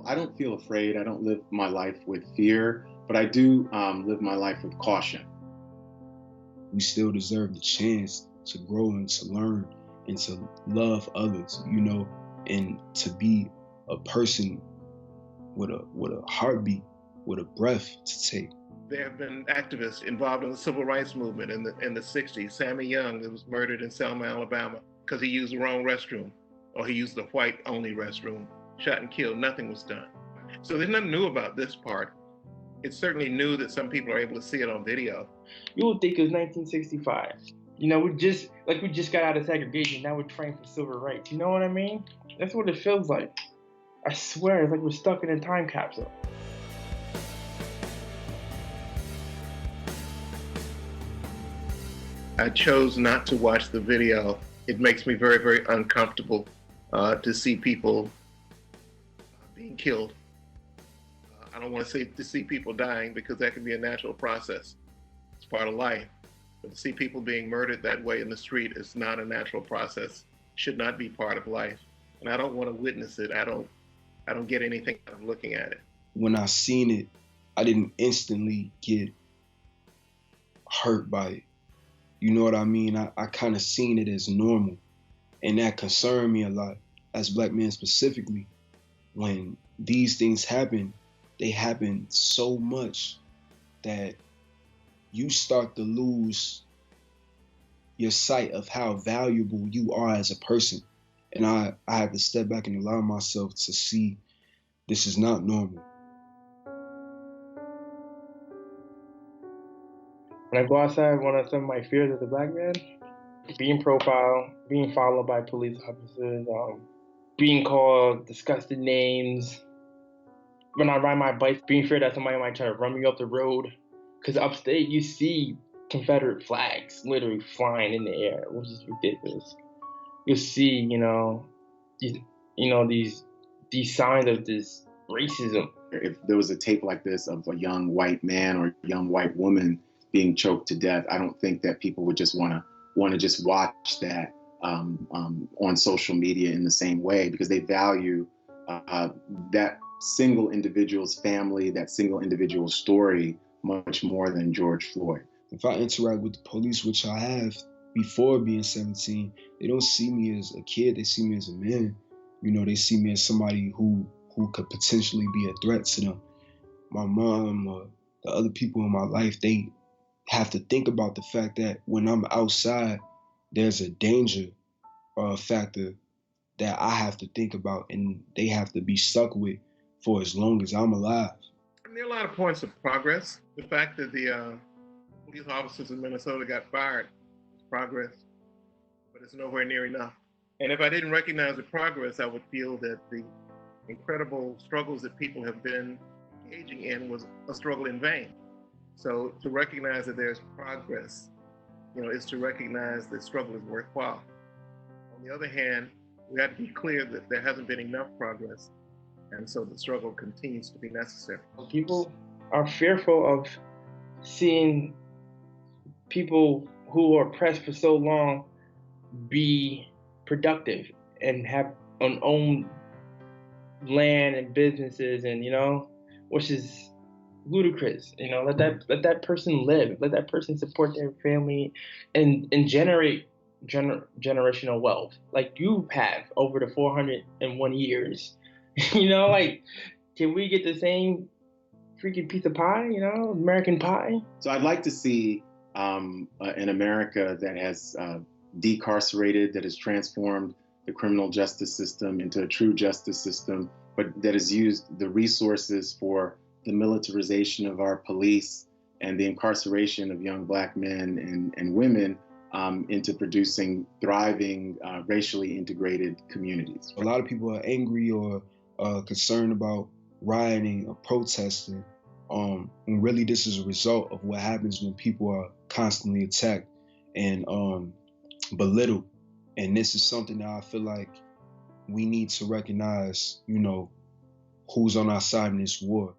I don't feel afraid. I don't live my life with fear, but I do live my life with caution. We still deserve the chance to grow and to learn and to love others, and to be a person with a heartbeat, with a breath to take. There have been activists involved in the civil rights movement in the 60s. Sammy Young, that was murdered in Selma, Alabama, because he used the wrong restroom, or he used the white-only restroom. Shot and killed, nothing was done. So there's nothing new about this part. It's certainly new that some people are able to see it on video. You would think it was 1965. We just got out of segregation, now we're trying for civil rights. You know what I mean? That's what it feels like. I swear, it's like we're stuck in a time capsule. I chose not to watch the video. It makes me very, very uncomfortable to see people being killed. I don't want to see people dying, because that can be a natural process. It's part of life. But to see people being murdered that way in the street is not a natural process. Should not be part of life. And I don't want to witness it. I don't get anything out of looking at it. When I seen it, I didn't instantly get hurt by it. You know what I mean? I kind of seen it as normal. And that concerned me a lot, as Black men specifically. When these things happen, they happen so much that you start to lose your sight of how valuable you are as a person. And I had to step back and allow myself to see this is not normal. When I go outside, one of some of my fears as a Black man, being profiled, being followed by police officers, being called disgusting names. When I ride my bike, being feared that somebody might try to run me up the road. Because upstate, you see Confederate flags literally flying in the air, which is ridiculous. You see, these signs of this racism. If there was a tape like this of a young white man or a young white woman being choked to death, I don't think that people would just want to just watch that on social media in the same way, because they value that single individual's family, that single individual's story, much more than George Floyd. If I interact with the police, which I have before being 17, they don't see me as a kid, they see me as a man. They see me as somebody who could potentially be a threat to them. My mom or the other people in my life, they have to think about the fact that when I'm outside, there's a danger or a factor that I have to think about, and they have to be stuck with for as long as I'm alive. There are a lot of points of progress. The fact that the police officers in Minnesota got fired is progress, but it's nowhere near enough. And if I didn't recognize the progress, I would feel that the incredible struggles that people have been engaging in was a struggle in vain. So to recognize that there's progress, is to recognize that struggle is worthwhile. On the other hand, we have to be clear that there hasn't been enough progress, and so the struggle continues to be necessary. People are fearful of seeing people who are oppressed for so long be productive and have own land and businesses, and which is ludicrous. Let that person live, let that person support their family and generate generational wealth like you have over the 401 years. Can we get the same freaking piece of pie, American pie? So I'd like to see an America that has decarcerated, that has transformed the criminal justice system into a true justice system, but that has used the resources for the militarization of our police and the incarceration of young Black men and women into producing thriving, racially integrated communities. A lot of people are angry or concerned about rioting or protesting. And really this is a result of what happens when people are constantly attacked and belittled. And this is something that I feel like we need to recognize, who's on our side in this war.